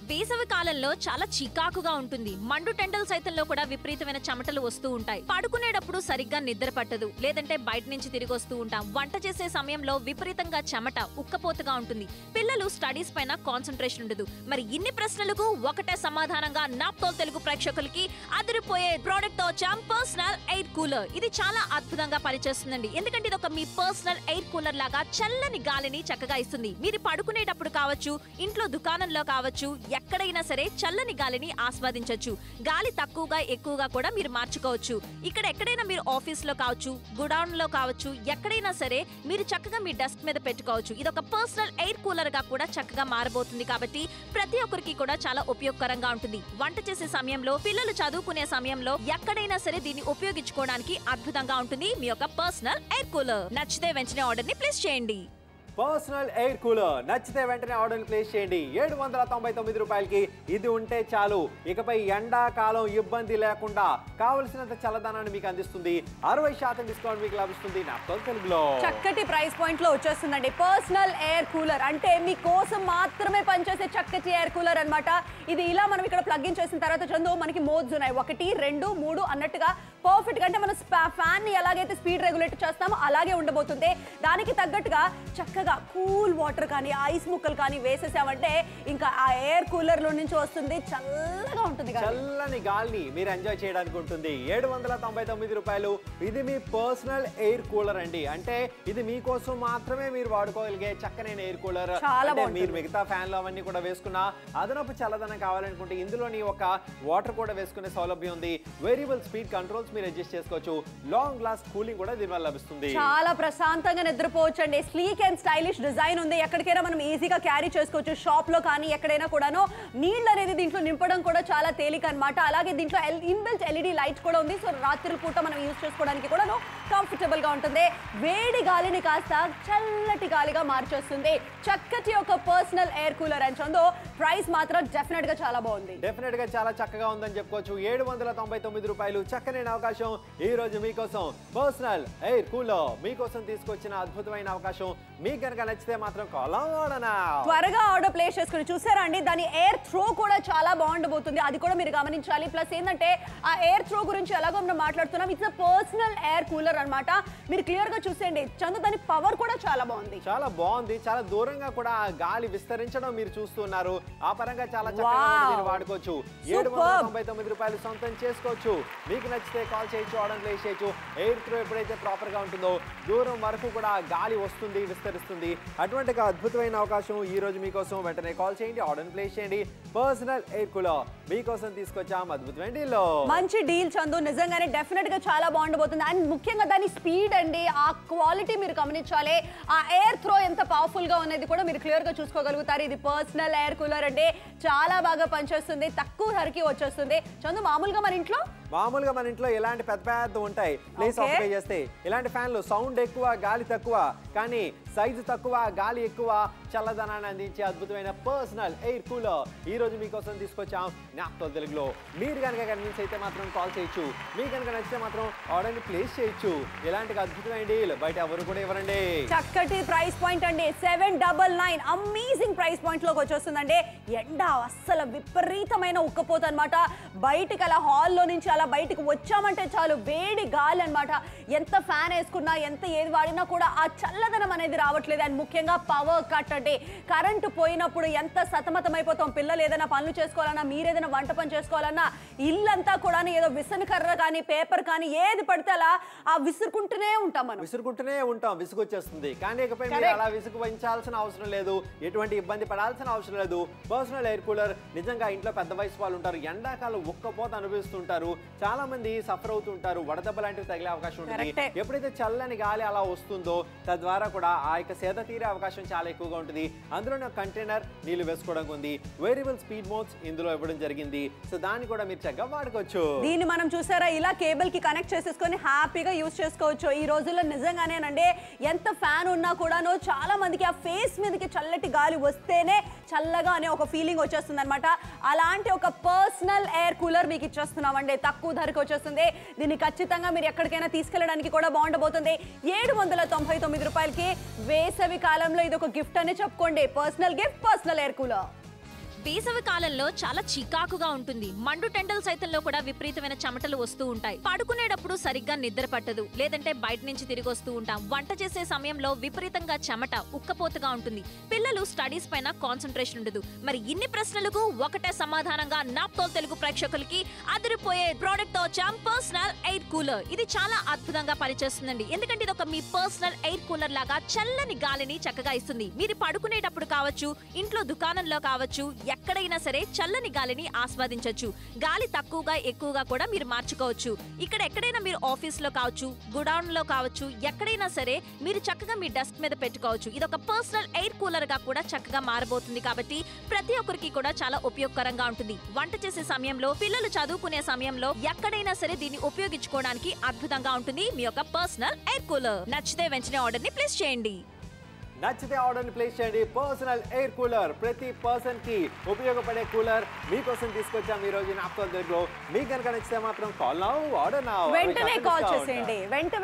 వేసవి కాలంలో చాలా చికాకుగా ఉంటుంది. మండు టెండల సైతంలో కూడా విపరీతమైన చెమటలు వస్తూ ఉంటాయి. పడుకునేటప్పుడు సరిగ్గా నిద్ర పట్టదు, లేదంటే బయట నుంచి తిరిగి వస్తూ ఉంటాం. వంట చేసే సమయంలో విపరీతంగా చెమట, ఉక్కపోతగా ఉంటుంది. పిల్లలు స్టడీస్ పైన కాన్సంట్రేషన్ ఉండదు. మరి ఇన్ని ప్రశ్నలకు ఒకటే సమాధానంగా నాప్తోల్ తెలుగు ప్రేక్షకులకి అదిరిపోయే ప్రోడక్ట్ తో వచ్చాం, పర్సనల్ ఎయిర్ కూలర్. ఇది చాలా అద్భుతంగా పనిచేస్తుందండి. ఎందుకంటే ఇది ఒక మీ పర్సనల్ ఎయిర్ కూలర్ లాగా చల్లని గాలిని చక్కగా ఇస్తుంది. మీరు పడుకునేటప్పుడు కావచ్చు, ఇంట్లో దుకాణంలో కావచ్చు, ఎక్కడైనా సరే చల్లని గాలిని ఆస్వాదించొచ్చు. గాలి తక్కువగా ఎక్కువగా కూడా మీరు మార్చుకోవచ్చు. ఇక్కడ ఎక్కడైనా మీరు ఆఫీస్ లో కావచ్చు, గుడౌన్ లో కావచ్చు, ఎక్కడైనా సరే మీరు చక్కగా మీ డెస్క్ మీద పెట్టుకోవచ్చు. ఇది ఒక పర్సనల్ ఎయిర్ కూలర్ గా కూడా చక్కగా మారబోతుంది. కాబట్టి ప్రతి ఒక్కరికి కూడా చాలా ఉపయోగకరంగా ఉంటుంది. వంట చేసే సమయంలో, పిల్లలు చదువుకునే సమయంలో ఎక్కడైనా సరే దీన్ని ఉపయోగించుకోవడానికి అద్భుతంగా ఉంటుంది మీ యొక్క పర్సనల్ ఎయిర్ కూలర్. నచ్చితే వెంటనే ఆర్డర్ ని ప్లేస్ చేయండి. పర్సనల్ ఎయిర్ కూలర్ నచ్చితే వెంటనే ఆర్డర్ ప్లేస్ చేయండి. 799 రూపాయలకి ఇది ఉంటే చాలు. ఇకపై ఎండాకాలం ఇబ్బంది లేకుండా కావలసినంత చల్లదనాన్ని మీకు అందిస్తుంది. 60% డిస్కౌంట్ మీకు లభిస్తుంది నాప్తోల్ తెలుగులో. చక్కటి ప్రైస్ పాయింట్ లో వచ్చేస్తుందండి పర్సనల్ ఎయిర్ కూలర్. అంటే మీకోసం మాత్రమే పనిచేసే చక్కటి ఎయిర్ కూలర్ అన్నమాట. ఇది ఇలా మనం ఇక్కడ ప్లగ్ ఇన్ చేసిన తర్వాత చందు మనకి మోడ్స్ ఉన్నాయి, 1, 2, 3 అన్నట్టుగా పర్ఫెక్ట్ గా. అంటే మనం ఫ్యాన్ ని ఎలాగైతే స్పీడ్ రెగ్యులేట్ చేస్తామో అలాగే ఉండబోతుంది. దానికి తగ్గట్టుగా చక్కగా కూల్ వాటర్ కానీ ఐస్ ముక్కలు కానీ వేసేసామంటే ఇంకా ఆ ఎయిర్ కూలర్ లో నుంచి వస్తుంది, చల్లగా ఉంటుంది. చల్లని గాలిని మీరు ఎంజాయ్ చేయడానికి ఉంటుంది. 799 రూపాయలు. ఇది మీ పర్సనల్ ఎయిర్ కూలర్ అండి. అంటే ఇది మీకోసం మాత్రమే మీరు వాడుకోగలిగే చక్కనైన ఎయిర్ కూలర్. మీరు మిగతా ఫ్యాన్లు అవన్నీ కూడా వేసుకున్నా అదనపు చల్లదనం కావాలనుకుంటే ఇందులోని ఒక వాటర్ కూడా వేసుకునే సౌలభ్యం ఉంది. వేరియబుల్ స్పీడ్ కంట్రోల్స్ మీరు అడ్జస్ట్ చేసుకోవచ్చు. లాంగ్ గ్లాస్ కూలింగ్ కూడా దీని వల్ల లభిస్తుంది. చాలా ప్రశాంతంగా నిద్రపోవచ్చు అండి. స్లీక్ అండ్ స్టైలిష్ డిజైన్ ఉంది. ఎక్కడికైనా మనం ఈజీగా క్యారీ చేసుకోవచ్చు. షాప్ లో కానీ ఎక్కడైనా కూడాను నీళ్ళు అనేది దీంట్లో నింపడం కూడా చాలా తేలిక అన్నమాట. అలాగే దీంట్లో ఇన్బిల్ట్ ఎల్ఈడి లైట్ కూడా ఉంది. సో రాత్రి పూట మనం యూజ్ చేసుకోవడానికి కూడా కంఫర్టబుల్ గా ఉంటుంది. వేడి గాలిని కాస్త చల్లటి గాలిగా మార్చేస్తుంది. చక్కటి ఒక పర్సనల్ ఎయిర్ కూలర్ అని చందో. ప్రైస్ మాత్రం డెఫినెట్ గా చాలా బాగుంది. డెఫినెట్ గా చాలా చక్కగా ఉందని చెప్పుకోవచ్చు. 799 రూపాయలు. చక్కనైన అవకాశం ఈ రోజు మీకోసం. పర్సనల్ ఎయిర్ కూలర్ మీకోసం తీసుకొచ్చిన అద్భుతమైన అవకాశం. మీకు కనుక నచ్చితే మాత్రం త్వరగా ఆర్డర్ ప్లేస్ చేసుకుని చూసారా అండి. దాని ఎయిర్ త్రో కూడా చాలా బాగుండబోతుంది. అది కూడా మీరు గమనించాలి. ప్లస్ ఏంటంటే ఆ ఎయిర్ త్రో గురించి ఎలాగో మనం మాట్లాడుతున్నాం. ఇట్స్ పర్సనల్ ఎయిర్ కూలర్ అన్నమాట. మీరు క్లియర్ గా చూసేయండి చందు, దాని పవర్ కూడా చాలా బాగుంది. చాలా బాగుంది. చాలా దూరంగా కూడా గాలి విస్తరించడం మీరు చూస్తున్నారు. ఆ పరంగా చాలా చక్కగా మీరు వాడుకోవచ్చు. 799 రూపాయలు సొంతం చేసుకోవచ్చు. మీకు నచ్చితే కాల్ చేయొచ్చు, ఆర్డర్ ప్లేస్ చేయొచ్చు. ఎయిర్ త్రో ఎప్పుడైతే ప్రాపర్ గా ఉంటుందో దూరం వరకు కూడా గాలి వస్తుంది, విస్తరిస్తుంది. అటువంటి అద్భుతమైన అవకాశం ఈ రోజు మీకోసం. వెంటనే కాల్ చేయండి, ఆర్డర్ ప్లేస్ చేయండి. పర్సనల్ ఎయిర్ కూలర్ మీకోసం తీసుకొచ్చాం అద్భుతమైన డీల్. మంచి డీల్ చందు, నిజంగానే డెఫినెట్ గా చాలా బాగుండబోతుంది. అండ్ ముఖ్యంగా దాని స్పీడ్ అండి, ఆ క్వాలిటీ మీరు గమనించాలి. ఆ ఎయిర్ త్రో ఎంత పవర్ఫుల్ గా ఉన్నది కూడా మీరు క్లియర్ గా చూసుకోగలుగుతారు. ఇది పర్సనల్ ఎయిర్ కూలర్ అంటే చాలా బాగా పనిచేస్తుంది, తక్కువ ధరకి వచ్చేస్తుంది. చందు, మామూలుగా మన ఇంట్లో ఇలాంటి పెద్ద ఉంటాయి. ప్లేస్ ఆక్యుపై చేస్తే ఇలాంటి ఫ్యాన్లు సౌండ్ ఎక్కువ, గాలి తక్కువ, కానీ సైజు తక్కువ, గాలి ఎక్కువ, చల్లదనాన్ని అందించే అద్భుతమైన పర్సనల్ ఎయిర్ కూలర్ ఈ రోజు మీకోసం తీసుకొచ్చాం నాప్తోల్ తెలుగులో. మీరు కనుక కన్విన్స్ అయితే మాత్రం కాల్ చేయొచ్చు. మీకు కనుక నచ్చితే మాత్రం ఆర్డర్ ని ప్లేస్ చేయొచ్చు. ఇలాంటి అద్భుతమైన డీల్ బయట ఎవరు కూడా ఇవ్వరండి. చక్కటి ప్రైస్ పాయింట్ అండి. 799 అమేజింగ్ ప్రైస్ పాయింట్ లోకి వచ్చేస్తుందండి. ఎండ అస్సలు విపరీతమైన ఉక్కపోత అనమాట. బయటికి అలా హాల్లో నుంచి అలా బయటికి వచ్చామంటే చాలు వేడి గాలి అనమాట. ఎంత ఫ్యాన్ వేసుకున్నా, ఎంత ఏది వాడినా కూడా ఆ చల్లదనం అనేది రావట్లేదు. అండ్ ముఖ్యంగా పవర్ కట్ అంటే కరెంటు పోయినప్పుడు ఎంత సతమతమైపోతాం. పిల్లలు ఏదైనా పనులు చేసుకోవాలన్నా, మీరేదైనా వంట పని చేసుకోవాలన్నా, ఇల్లంతా కూడా ఏదో విసన కర్ర కానీ పేపర్ కానీ ఏది పడితే అలా విసురుకుంటూనే ఉంటాం. విసుగొచ్చేస్తుంది. కానీ ఇకపై మీరు అలా విసుగు పెంచాల్సిన అవసరం లేదు, ఎటువంటి ఇబ్బంది పడాల్సిన అవసరం లేదు. పర్సనల్ ఎయిర్ కూలర్ నిజంగా ఇంట్లో పెద్ద వయసు వాళ్ళు ఉంటారు, ఎండాకాలం ఉక్కపోత అనుభవిస్తుంటారు, చాలా మంది సఫర్ అవుతుంటారు, వడదెబ్బ లాంటివి తగిలే అవకాశం ఉంటుంది. ఎప్పుడైతే చల్లని గాలి అలా వస్తుందో తద్వారా కూడా ఆ యొక్క సేద తీరే అవకాశం చాలా ఎక్కువగా ఉంటుంది. అందులోనే కంటైనర్ నీళ్లు వేసుకోవడానికి ఉంది. వేరియబుల్ స్పీడ్ మోడ్స్ ఇందులో ఇవ్వడం జరిగింది. సో దాన్ని కూడా మీరు చక్కగా వాడుకోవచ్చు. దీన్ని మనం చూసారా ఇలా కేబుల్ కి కనెక్ట్ చేసేసుకొని హ్యాపీగా యూజ్ చేసుకోవచ్చు. ఈ రోజుల్లో నిజంగానేనండి ఎంత ఫ్యాన్ ఉన్నా కూడాను చాలా మందికి ఆ ఫేస్ మీదకి చల్లటి గాలి వస్తేనే చల్లగా అనే ఒక ఫీలింగ్ వచ్చేస్తుంది అనమాట. అలాంటి ఒక పర్సనల్ ఎయిర్ కూలర్ మీకు ఇచ్చేస్తున్నామండి. తక్కువ ధరకు వచ్చేస్తుంది. దీన్ని ఖచ్చితంగా మీరు ఎక్కడికైనా తీసుకెళ్ళడానికి కూడా బాగుండబోతుంది. 799 రూపాయలకి వేసవి కాలంలో ఇది ఒక గిఫ్ట్ అని చెప్పుకోండి. Personal gift, personal air cooler. వేసవి కాలంలో చాలా చికాకుగా ఉంటుంది. మండు టెండల సైతంలో కూడా విపరీతమైన చెమటలు వస్తూ ఉంటాయి. పడుకునేటప్పుడు సరిగ్గా నిద్ర పట్టదు, లేదంటే బయట నుంచి తిరిగి వస్తూ ఉంటాం. వంట చేసే సమయంలో విపరీతంగా చెమట, ఉక్కపోతగా ఉంటుంది. పిల్లలు స్టడీస్ పైన కాన్సంట్రేషన్ ఉండదు. మరి ఇన్ని ప్రశ్నలకు ఒకటే సమాధానంగా నాప్తోల్ తెలుగు ప్రేక్షకులకి అదిరిపోయే ప్రోడక్ట్ తో వచ్చాం, పర్సనల్ ఎయిర్ కూలర్. ఇది చాలా అద్భుతంగా పనిచేస్తుందండి. ఎందుకంటే ఇది ఒక మీ పర్సనల్ ఎయిర్ కూలర్ లాగా చల్లని గాలిని చక్కగా ఇస్తుంది. మీరు పడుకునేటప్పుడు కావచ్చు, ఇంట్లో దుకాణంలో కావచ్చు, ఎక్కడైనా సరే చల్లని గాలిని ఆస్వాదించొచ్చు. గాలి తక్కువగా ఎక్కువగా కూడా మీరు మార్చుకోవచ్చు. ఇక్కడ ఎక్కడైనా మీరు ఆఫీస్ లో కావచ్చు, గుడౌన్ లో కావచ్చు, ఎక్కడైనా సరే మీరు చక్కగా మీ డెస్క్ మీద పెట్టుకోవచ్చు. ఇది ఒక పర్సనల్ ఎయిర్ కూలర్ గా కూడా చక్కగా మారబోతుంది. కాబట్టి ప్రతి ఒక్కరికి కూడా చాలా ఉపయోగకరంగా ఉంటుంది. వంట చేసే సమయంలో, పిల్లలు చదువుకునే సమయంలో ఎక్కడైనా సరే దీన్ని ఉపయోగించుకోవడానికి అద్భుతంగా ఉంటుంది మీ యొక్క పర్సనల్ ఎయిర్ కూలర్. నచ్చితే వెంటనే ఆర్డర్ ని ప్లేస్ చేయండి. నచ్చితే ఆర్డర్ని ప్లేస్ చేయండి. పర్సనల్ ఎయిర్ కూలర్, ప్రతి పర్సన్ కి ఉపయోగపడే కూలర్ మీకోసం తీసుకొచ్చాం ఈ రోజు నాప్తోల్ తెలుగులో. మీకు కనుక నచ్చితే మాత్రం కాల్ నౌ, ఆర్డర్ నౌ. వెంటనే కాల్ చేసేయండి,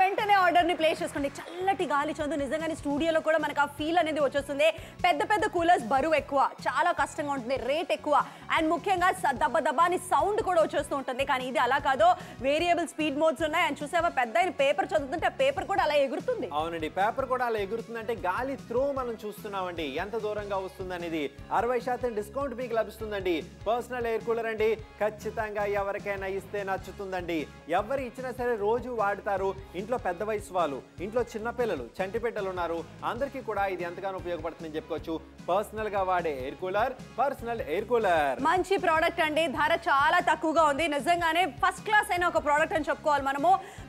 వెంటనే ఆర్డర్ ని ప్లేస్ చేసుకోండి. చల్లటి గాలి చందు, నిజంగానే స్టూడియోలో కూడా మనకు ఆ ఫీల్ అనేది వచ్చేస్తుంది. పెద్ద కూలర్స్ బరువు ఎక్కువ, చాలా కష్టంగా ఉంటుంది, రేట్ ఎక్కువ, అండ్ ముఖ్యంగా దబ్బా అని సౌండ్ కూడా వచ్చేస్తూ ఉంటుంది. కానీ ఇది అలా కాదు, వేరియబుల్ స్పీడ్ మోడ్స్ ఉన్నాయి. అండ్ చూసావా, పెద్ద పేపర్ చదువుతుంటే ఆ పేపర్ కూడా అలా ఎగురుతుంది. అవునండి, పేపర్ కూడా అలా ఎగురుతుందంటే గాలి త్రో మనం చూస్తున్నామండి ఎంత దూరంగా వస్తుంది అనేది. 60% డిస్కౌంట్ మీకు లభిస్తుందండి. పర్సనల్ ఎయిర్ కూలర్ అండి, ఖచ్చితంగా ఎవరికైనా ఇస్తే నచ్చుతుందండి. ఎవరు ఇచ్చినా సరే రోజు వాడతారు. ఇంట్లో పెద్ద వయసు వాళ్ళు, ఇంట్లో చిన్నపిల్లలు, చంటి బిడ్డలు ఉన్నారు, అందరికీ కూడా ఇది ఎంతగానో ఉపయోగపడుతుందని చెప్పుకోవచ్చు. పర్సనల్ గా వాడే air cooler, personal air cooler మంచి ప్రోడక్ట్ అండి. ధర చాలా తక్కువగా ఉంది. నిజంగానే ఫస్ట్ క్లాస్ అయిన ఒక ప్రోడక్ట్ అని చెప్పుకోవాలి.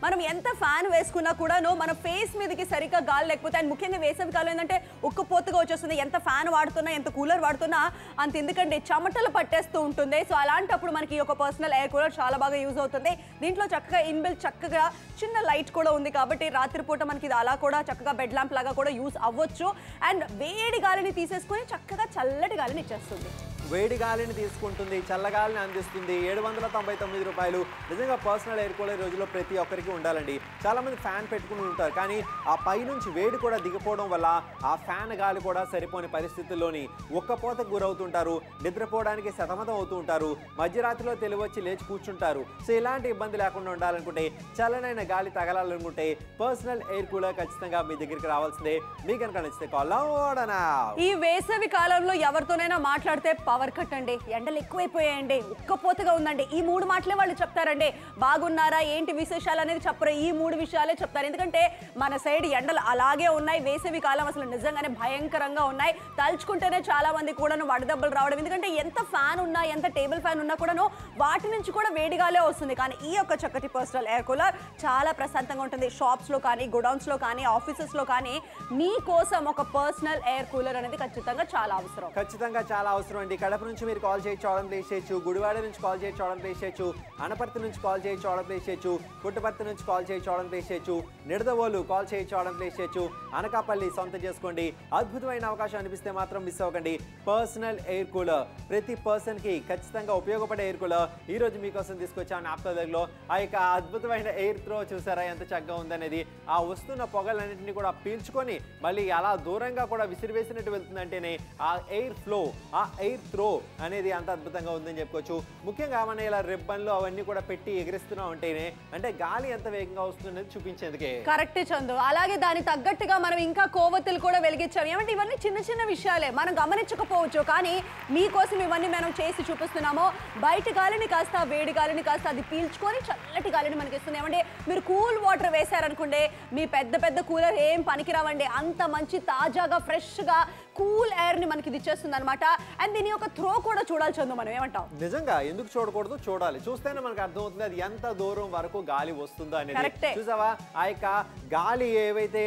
మనం ఎంత ఫ్యాన్ వేసుకున్నా కూడాను మన ఫేస్ మీదకి సరిగ్గా గాలి లేకపోతే, అండ్ ముఖ్యంగా వేసవి కాలం ఏంటంటే ఉక్కపోతగా వచ్చేస్తుంది. ఎంత ఫ్యాన్ వాడుతున్నా, ఎంత కూలర్ వాడుతున్నా అంత, ఎందుకంటే చెమటలు పట్టేస్తూ ఉంటుంది. సో అలాంటప్పుడు మనకి ఒక పర్సనల్ ఎయిర్ కూలర్ చాలా బాగా యూజ్ అవుతుంది. దీంట్లో చక్కగా ఇన్బిల్ట్ చక్కగా చిన్న లైట్ కూడా ఉంది. కాబట్టి రాత్రిపూట మనకి ఇది అలా కూడా చక్కగా బెడ్ ల్యాంప్ లాగా కూడా యూజ్ అవ్వచ్చు. అండ్ వేడి గాలిని తీసేసుకొని చక్కగా చల్లటి గాలిని ఇచ్చేస్తుంది. వేడి గాలిని తీసుకుంటుంది, చల్లగాలిని అందిస్తుంది. 799 రూపాయలు. నిజంగా పర్సనల్ ఎయిర్ కూలర్ రోజులో ప్రతి ఒక్కరికి ఉండాలండి. చాలా మంది ఫ్యాన్ పెట్టుకుని ఉంటారు, కానీ ఆ పై నుంచి వేడి కూడా దిగిపోవడం వల్ల ఆ ఫ్యాన్ గాలి కూడా సరిపోని పరిస్థితుల్లోని ఉక్కపోతకు గురవుతుంటారు. నిద్రపోవడానికి సతమతం అవుతూ ఉంటారు. మధ్యరాత్రిలో తెలివచ్చి లేచి కూర్చుంటారు. సో ఇలాంటి ఇబ్బంది లేకుండా ఉండాలనుకుంటే, చల్లనైన గాలి తగలాలనుకుంటే పర్సనల్ ఎయిర్ కూలర్ ఖచ్చితంగా మీ దగ్గరికి రావాల్సిందే. మీకు కనుక నచ్చితే కాల్ ఆర్డర్ నౌ. ఈ వేసవి కాలంలో ఎవరితోనైనా మాట్లాడితే పవర్ కట్ అండి, ఎండలు ఎక్కువైపోయాయండి, ఉక్కపోతగా ఉందండి, ఈ 3 మాటలే వాళ్ళు చెప్తారండి. బాగున్నారా, ఏంటి విశేషాలు అనేది చెప్పరు, ఈ 3 విషయాలే చెప్తారు. ఎందుకంటే మన సైడ్ ఎండలు అలాగే ఉన్నాయి. వేసవి కాలం అసలు నిజంగానే భయంకరంగా ఉన్నాయి. తలుచుకుంటేనే చాలా మంది కూడాను వడదెబ్బలు రావడం. ఎందుకంటే ఎంత ఫ్యాన్ ఉన్నా, ఎంత టేబుల్ ఫ్యాన్ ఉన్నా కూడాను వాటి నుంచి కూడా వేడిగాలే వస్తుంది. కానీ ఈ యొక్క చక్కటి పర్సనల్ ఎయిర్ కూలర్ చాలా ప్రశాంతంగా ఉంటుంది. షాప్స్ లో కానీ, గోడౌన్స్ లో కానీ, ఆఫీసెస్ లో కానీ మీకోసం ఒక పర్సనల్ ఎయిర్ కూలర్ అనేది ఖచ్చితంగా చాలా అవసరం. ఖచ్చితంగా చాలా అవసరం అండి. కడప నుంచి మీరు కాల్ చేయొచ్చు, ఆర్డర్ ప్లేస్ చేయొచ్చు. గుడివాడ నుంచి కాల్ చేయొచ్చు, ఆర్డర్ ప్లేస్ చేయొచ్చు. అనపర్తి నుంచి కాల్ చేయొచ్చు, ఆర్డర్ ప్లేస్ చేయొచ్చు. పుట్టపర్తి నుంచి కాల్ చేయొచ్చు, ఆర్డర్ ప్లేస్ చేయొచ్చు. నిడదవోలు కాల్ చేయొచ్చు, ఆర్డర్ ప్లేస్ చేయొచ్చు. అనకాపల్లి సొంత చేసుకోండి. అద్భుతమైన అవకాశం అనిపిస్తే మాత్రం మిస్ అవ్వకండి. పర్సనల్ ఎయిర్ కూలర్, ప్రతి పర్సన్ కి ఖచ్చితంగా ఉపయోగపడే ఎయిర్ కూలర్ ఈ రోజు మీకోసం తీసుకొచ్చాను నాప్తోల్ తెలుగులో. ఆ యొక్క అద్భుతమైన ఎయిర్ త్రో చూసారా ఎంత చక్కగా ఉందనేది. ఆ వస్తున్న పొగలన్నింటినీ కూడా పీల్చుకొని మళ్ళీ అలా దూరంగా కూడా విసిరివేసినట్టు వెళ్తుందంటేనే ఆ ఎయిర్ ఫ్లో, ఆ ఎయిర్ త్రో అనేది అంత అద్భుతంగా ఉందని చెప్పుకోవచ్చు. ముఖ్యంగా మనం ఇలా రిబ్బన్లు అవన్నీ కూడా పెట్టి ఎగిరిస్తున్నాం అంటేనే, అంటే గాలి ఎంత వేగంగా వస్తుందనేది చూపించేందుకే. కరెక్ట్ చందు. అలాగే దాని తగ్గట్టుగా మనం ఇంకా కోవత్తులు కూడా వెలిగించాం. ఏమంటే ఇవన్నీ చిన్న విషయాలే, మనం గమనించకపోవచ్చు, కానీ మీకోసం ఇవన్నీ మనం చేసి చూపిస్తున్నాము. బయట గాలిని కాస్త, వేడి గాలిని కాస్త అది పీల్చుకొని చల్లటి గాలిని మనకి ఇస్తుంది. ఏమంటే మీరు కూల్ వాటర్ వేశారనుకుంటే మీ పెద్ద కూలర్ ఏం పనికిరావండి. అంత మంచి తాజాగా ఫ్రెష్గా కూల్ ఎయిర్ ని మనకి ఇచ్చేస్తుంది అనమాట. అండ్ దీని యొక్క త్రో కూడా చూడాలి చందు, మనం ఏమంటాం? నిజంగా ఎందుకు చూడకూడదు, చూడాలి. చూస్తేనే మనకు అర్థమవుతుంది అది ఎంత దూరం వరకు గాలి వస్తుందో అనేది. చూసావా, ఆ యొక్క గాలి ఏవైతే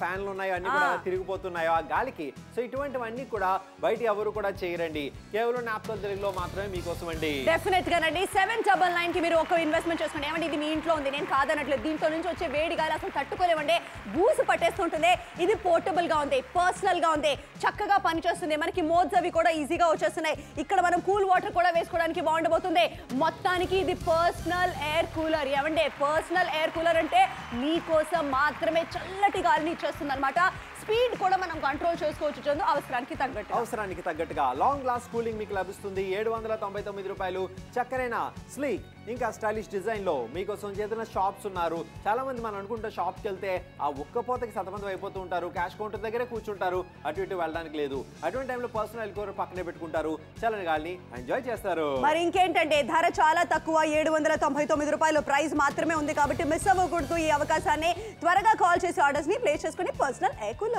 ఫ్యాన్లు ఉన్నాయో అన్ని కూడా తిరిగిపోతున్నాయో ఆ గాలికి. సో ఇటువంటివన్నీ కూడా బయట ఎవరు కూడా చేయరండి, కేవలం నాప్తోల్ తెలుగులో మాత్రమే మీకోసం అండి. డెఫినెట్ గానండి. 799 కి మీరు ఒక ఇన్వెస్ట్మెంట్ చేసుకోండి. ఏమంటే ఇది మీ ఇంట్లో ఉంది, నేను కాదనట్లేదు. దీంతో నుంచి వచ్చే వేడి గాలి అసలు తట్టుకోలేమండి, బూసు పట్టేస్తుంటుంది. ఇది పోర్టబుల్ గా ఉంది, పర్సనల్ గా ఉంది, చక్కగా పనిచేస్తుంది. మనకి మోడ్స్ అవి కూడా ఈజీగా వచ్చేస్తున్నాయి. ఇక్కడ మనం కూల్ వాటర్ కూడా వేసుకోవడానికి బాగుండబోతుంది. మొత్తానికి ఇది పర్సనల్ ఎయిర్ కూలర్. ఏమంటే పర్సనల్ ఎయిర్ కూలర్ అంటే మీకోసం మాత్రమే చల్లటి గాలిని ఇచ్చేస్తుంది అనమాట. స్పీడ్ కూడా మనం కంట్రోల్ చేసుకోవచ్చు చందు అవసరానికి తగ్గట్టుగా లాంగ్ గ్లాస్ కూలింగ్ మీకు లభిస్తుంది 799 రూపాయలు. చక్కరైన స్లీక్ ఇంకా స్టైలిష్ డిజైన్ లో మీకోసం చేతున్న షాప్స్ ఉన్నారు. చాలా మంది మనం అనుకుంటే షాప్కి వెళ్తే ఆ ఉక్కపోతకి సతమంతం అయిపోతూ ఉంటారు, క్యాష్ కౌంటర్ దగ్గరే కూర్చుంటారు, అటు ఇటు వెళ్ళడానికి లేదు. అటువంటి టైంలో పర్సనల్ కూలర్ పక్కనే పెట్టుకుంటారు, చల్లని గాలిని ఎంజాయ్ చేస్తారు. మరి ఇంకేంటంటే ధర చాలా తక్కువ 799 రూపాయలు ప్రైస్ మాత్రమే ఉంది కాబట్టి మిస్ అవ్వకూడదు ఈ అవకాశాన్ని. త్వరగా కాల్ చేసి ఆర్డర్స్ ని ప్లేస్ చేసుకుని పర్సనల్ ఎయిర్ కూలర్.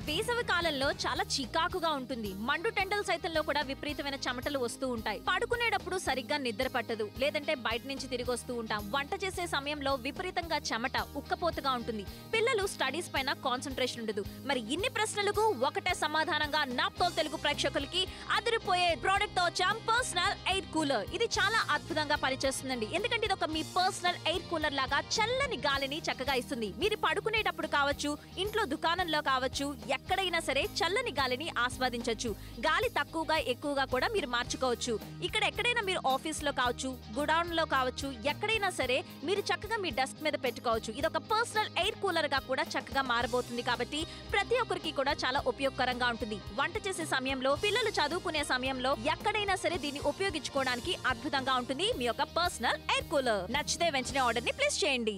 వేసవి కాలంలో చాలా చికాకుగా ఉంటుంది. మండు టెండల్ సైతంలో కూడా విపరీతమైన చెమటలు వస్తూ ఉంటాయి. పడుకునేటప్పుడు సరిగ్గా నిద్ర పట్టదు, లేదంటే బయట నుంచి తిరిగి వస్తూ ఉంటాం. వంట చేసే సమయంలో విపరీతంగా చెమట, ఉక్కపోతగా ఉంటుంది. పిల్లలు స్టడీస్ పైన కాన్సన్ట్రేషన్ ఉండదు. మరి ఇన్ని ప్రశ్నలకు ఒకటే సమాధానంగా నాప్తోల్ తెలుగు ప్రేక్షకులకి అదిరిపోయే ప్రోడక్ట్ తో వచ్చాం, పర్సనల్ ఎయిర్ కూలర్. ఇది చాలా అద్భుతంగా పనిచేస్తుందండి. ఎందుకంటే ఇది ఒక మీ పర్సనల్ ఎయిర్ కూలర్ లాగా చల్లని గాలిని చక్కగా ఇస్తుంది. మీరు పడుకునేటప్పుడు కావచ్చు, ఇంట్లో దుకాణంలో కావచ్చు, ఎక్కడైనా సరే చల్లని గాలిని ఆస్వాదించవచ్చు. గాలి తక్కువగా ఎక్కువగా కూడా మీరు మార్చుకోవచ్చు. ఇక్కడ ఎక్కడైనా మీరు ఆఫీస్ లో కావచ్చు, గుడౌన్ లో కావచ్చు, ఎక్కడైనా సరే మీరు చక్కగా మీ డెస్క్ మీద పెట్టుకోవచ్చు. ఇది ఒక పర్సనల్ ఎయిర్ కూలర్ గా కూడా చక్కగా మారబోతుంది కాబట్టి ప్రతి ఒక్కరికి కూడా చాలా ఉపయోగకరంగా ఉంటుంది. వంట చేసే సమయంలో, పిల్లలు చదువుకునే సమయంలో ఎక్కడైనా సరే దీన్ని ఉపయోగించుకోవడానికి అద్భుతంగా ఉంటుంది మీ యొక్క పర్సనల్ ఎయిర్ కూలర్. నచ్చితే వెంటనే ఆర్డర్ ని ప్లేస్ చేయండి.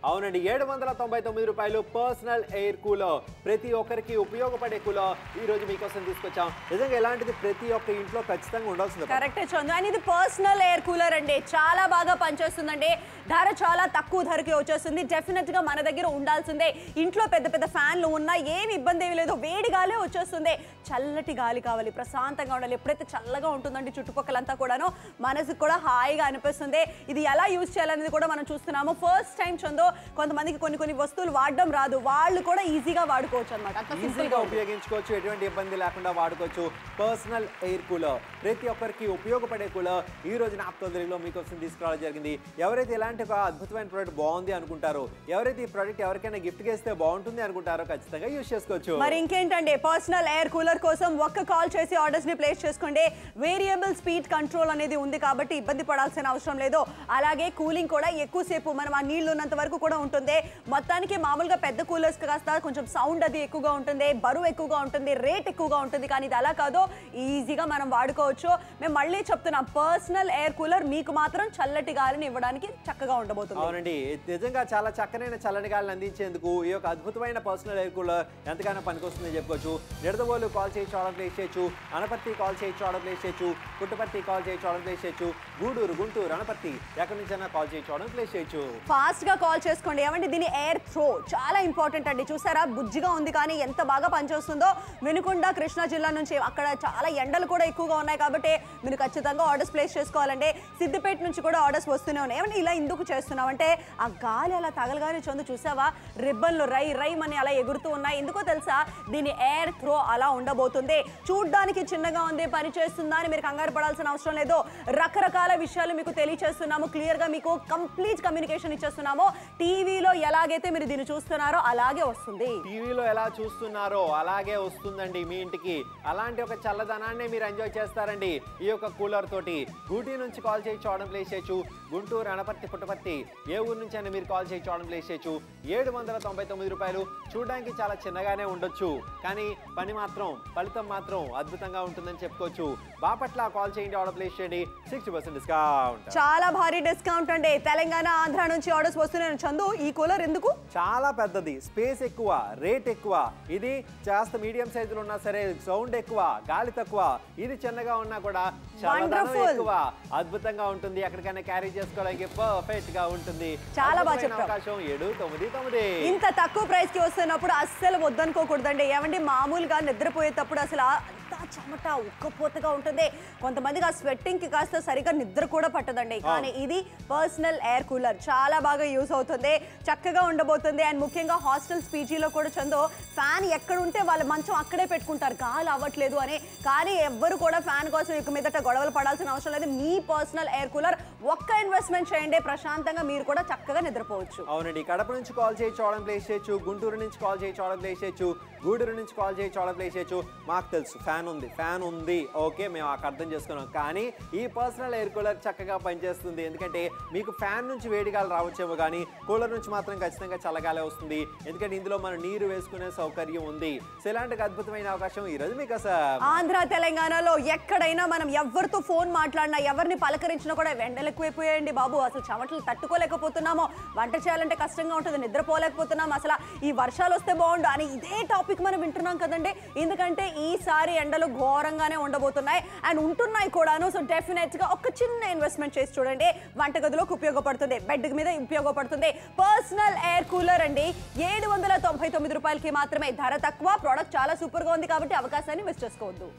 అవునండి, 799 రూపాయలు పర్సనల్ ఎయిర్ కూలర్. ప్రతి ఒక్కరికి ఉపయోగపడే కూలర్ ఈ రోజు మీకోసం తీసుకొచ్చాం. నిజంగా ఇలాంటిది ప్రతి ఒక్క ఇంట్లో ఖచ్చితంగా ఉండాల్సింది. కరెక్టే చందు. అండ్ ఇది పర్సనల్ ఎయిర్ కూలర్ అండి, చాలా బాగా పనిచేస్తుందండి. ధర చాలా తక్కువ ధరకి వచ్చేస్తుంది. డెఫినెట్ గా మన దగ్గర ఉండాల్సిందే. ఇంట్లో పెద్ద పెద్ద ఫ్యాన్లు ఉన్నా ఏమి ఇబ్బంది ఏమి లేదు, వేడి గాలే వచ్చేస్తుంది. చల్లటి గాలి కావాలి, ప్రశాంతంగా ఉండాలి. ఎప్పుడైతే చల్లగా ఉంటుందండి చుట్టుపక్కలంతా కూడాను మనసుకు కూడా హాయిగా అనిపిస్తుంది. ఇది ఎలా యూజ్ చేయాలనేది కూడా మనం చూస్తున్నాము. ఫస్ట్ టైం చందు కొంతమందికి కొన్ని వస్తువులు వాడడం రాదు, వాళ్ళు కూడా ఈజీగా వాడుకోవచ్చు అన్నమాట. ఈజీగా ఉపయోగించుకోవచ్చు, ఎటువంటి ఇబ్బంది లేకుండా వాడుకోవచ్చు. పర్సనల్ ఎయిర్ కూలర్ ప్రతి ఒక్కరికి ఉపయోగపడే కూలర్ ఈ రోజు నాప్తోల్ తెలుగులో మీకోసం తీసుకురావడం జరిగింది. ఎవరైతే ఇలాంటి ఒక అద్భుతమైన ప్రోడక్ట్ బాగుంది అనుకుంటారో, ఎవరైతే ఈ ప్రోడక్ట్ ఎవరికైనా గిఫ్ట్ చేస్తే బాగుంటుంది అనుకుంటారో ఖచ్చితంగా యూజ్ చేసుకోవచ్చు. మరి ఇంకేంటండి, పర్సనల్ ఎయిర్ కూలర్ కోసం ఒక్క కాల్ చేసి ఆర్డర్స్ ని ప్లేస్ చేసుకోండి. వేరియబుల్ స్పీడ్ కంట్రోల్ అనేది ఉంది కాబట్టి ఇబ్బంది పడాల్సిన అవసరం లేదు. అలాగే కూలింగ్ కూడా ఎక్కువసేపు మనం ఆ నీళ్లు ఉన్నంత వరకు కూడా ఉంటుంది. మొత్తానికి మామూలుగా పెద్ద కూలర్స్ కాస్త కొంచెం సౌండ్ అది ఎక్కువగా ఉంటుంది, బరువు ఎక్కువగా ఉంటుంది, రేట్ ఎక్కువగా ఉంటుంది. కానీ ఇది అలా కాదు, ఈజీగా మనం వాడుకోవచ్చు. మేము మళ్ళీ చెప్తున్నాం, పర్సనల్ ఎయిర్ కూలర్ మీకు మాత్రం చల్లటి గాలిని ఇవ్వడానికి చక్కగా ఉండబోతుంది. అవునండి, నిజంగా చాలా చక్కనైన చల్లని గాలిని అందించేందుకు ఈ యొక్క అద్భుతమైన పర్సనల్ ఎయిర్ కూలర్ ఎంతగానో పనికొస్తుందని చెప్పుకోవచ్చు. నిడదవోలు కాల్ చేయించి ఆర్డర్ ప్లేస్ చేయొచ్చు, అనపర్తి కాల్ చేయించి ఆర్డర్ ప్లేస్ చేయొచ్చు, పుట్టపర్తి కాల్ చేయించి ఆర్డర్ ప్లేస్ చేయొచ్చు, గూడూరు, గుంటూరు, అనపర్తి ఎక్కడి నుంచైనా కాల్ చేయించి ఆర్డర్ ప్లేస్ చేయొచ్చు. ఫాస్ట్ గా కాల్ చేసుకోండి. ఏమంటే దీని ఎయిర్ త్రో చాలా ఇంపార్టెంట్ అండి. చూసారా, బుజ్జిగా ఉంది కానీ ఎంత బాగా పనిచేస్తుందో. వినుకొండ, కృష్ణా జిల్లా నుంచి అక్కడ చాలా ఎండలు కూడా ఎక్కువగా ఉన్నాయి కాబట్టి మీరు ఖచ్చితంగా ఆర్డర్స్ ప్లేస్ చేసుకోవాలండి. సిద్దిపేట నుంచి కూడా ఆర్డర్స్ వస్తూనే ఉన్నాయి. ఏమంటే ఇలా ఎందుకు చేస్తున్నాం అంటే ఆ గాలి అలా తగలగానే చందు చూసావా, రిబ్బన్లు రై రైమని అలా ఎగురుతూ ఉన్నాయి. ఎందుకో తెలుసా, దీని ఎయిర్ త్రో అలా ఉండబోతుంది. చూడ్డానికి చిన్నగా ఉంది, పని చేస్తుందా అని మీరు కంగారు పడాల్సిన అవసరం లేదు. రకరకాల విషయాలు మీకు తెలియచేస్తున్నాము, క్లియర్ గా మీకు కంప్లీట్ కమ్యూనికేషన్ ఇచ్చేస్తున్నాము. టీవీలో ఎలాగైతే మీరు దీన్ని చూస్తున్నారో అలాగే వస్తుంది. టీవీలో ఎలా చూస్తున్నారో అలాగే వస్తుందండి మీ ఇంటికి. అలాంటి ఒక చల్లదనాన్ని మీరు ఎంజాయ్ చేస్తారండి ఈ యొక్క కూలర్ తోటి. గూటి నుంచి కాల్ చేయించి ఆర్డర్ ప్లేస్ చేయొచ్చు, గుంటూరు, అనపర్తి, పుట్టపర్తి ఏ ఊరు నుంచి అయినా మీరు కాల్ చేయించి ఆర్డర్ ప్లేస్ చేయొచ్చు. 799 రూపాయలు. చూడడానికి చాలా చిన్నగానే ఉండొచ్చు, కానీ ఫలితం మాత్రం అద్భుతంగా ఉంటుందని చెప్పుకోవచ్చు. బాపట్ల కాల్ చేయండి, ఆర్డర్ ప్లేస్ చేయండి, 60% డిస్కౌంట్. చాలా భారీ డిస్కౌంట్ అండి. తెలంగాణ, ఆంధ్ర నుంచి ఆర్డర్స్ వస్తున్నాయి. చందు, ఈ కూలర్ ఎందుకు? చాలా పెద్దది, స్పేస్ ఎక్కువ, రేట్ ఎక్కువ. ఇది కాస్త మీడియం సైజులో ఉన్నా సరే సౌండ్ ఎక్కువ, గాలి తక్కువ. ఇది చిన్నగా ఉన్నా కూడా చాలా ఎక్కువ, అద్భుతంగా ఉంటుంది. ఎక్కడికైనా క్యారీ చేసుకోవడానికి పర్ఫెక్ట్ గా ఉంటుంది. చాలా బాగా చెప్పారు. అవకాశం 799. ఇంత తక్కువ ప్రైస్ కి వస్తున్నప్పుడు అస్సలు వద్దనుకోకూడదండి. ఏమంటే మామూలుగా నిద్రపోయేటప్పుడు అసలు చెమట ఉక్కపోతగా ఉంటుంది. కొంతమందికి ఆ స్వెట్టింగ్ కి కాస్త సరిగా నిద్ర కూడా పట్టదండి. కానీ ఇది పర్సనల్ ఎయిర్ కూలర్ చాలా బాగా యూస్ అవుతుంది, చక్కగా ఉండబోతుంది. అండ్ ముఖ్యంగా హాస్టల్స్, పీజీలో కూడా చందో ఫ్యాన్ ఎక్కడ ఉంటే వాళ్ళ మంచం అక్కడే పెట్టుకుంటారు, గాలి అవ్వట్లేదు అని. కానీ ఎవ్వరు కూడా ఫ్యాన్ కోసం ఇక మీదట గొడవలు పడాల్సిన అవసరం లేదు. మీ పర్సనల్ ఎయిర్ కూలర్ ఒక్క ఇన్వెస్ట్మెంట్ చేయండి, ప్రశాంతంగా మీరు కూడా చక్కగా నిద్రపోవచ్చు. అవునండి, కడప నుంచి కాల్ చేయించి ఆర్డర్ ప్లేస్ చేయొచ్చు, గుంటూరు నుంచి కాల్ చేయించి ఆర్డర్ ప్లేస్ చేయొచ్చు, గూడూరు నుంచి కాల్ చేయించి ఆర్డర్ ప్లేస్ చేయొచ్చు. మాకు తెలుసు ఫ్యాన్ ఉంది, ఉంది, ఫ్యాన్ ఉంది, ఓకే మేము అర్థం చేసుకున్నాం. కానీ ఈ పర్సనల్ ఎయిర్ కూలర్ చక్కగా పనిచేస్తుంది. ఎందుకంటే మీకు ఫ్యాన్ నుంచి వేడిగాలు రావచ్చేమో కానీ కూలర్ నుంచి మాత్రం ఖచ్చితంగా చల్లగాలే వస్తుంది. ఎందుకంటే ఇందులో మనం నీరు వేసుకునే సౌకర్యం ఉంది. సో ఇలాంటి అద్భుతమైన అవకాశం ఈ రోజు మీకు ఆంధ్ర తెలంగాణలో ఎక్కడైనా మనం ఎవరితో ఫోన్ మాట్లాడినా ఎవరిని పలకరించినా కూడా ఎండలు ఎక్కువైపోయాయండి బాబు. అసలు చెమటలు తట్టుకోలేకపోతున్నాము, వంట చేయాలంటే కష్టంగా ఉంటుంది, నిద్రపోలేకపోతున్నాము, అసలు ఈ వర్షాలు వస్తే బాగుండు అని ఇదే టాపిక్ మనం వింటున్నాం కదండి. ఎందుకంటే ఈసారి ఎండలు ఘోరంగానే ఉండబోతున్నాయి అండ్ ఉంటున్నాయి కూడాను. సో డెఫినెట్ గా ఒక చిన్న ఇన్వెస్ట్మెంట్ చేసి చూడండి, వంటగదిలోకి ఉపయోగపడుతుంది, బెడ్ మీద ఉపయోగపడుతుంది. పర్సనల్ ఎయిర్ కూలర్ అండి, 799 రూపాయలకి మాత్రమే. ధర తక్కువ, ప్రోడక్ట్ చాలా సూపర్ గా ఉంది కాబట్టి అవకాశాన్ని మిస్ చేసుకోవద్దు.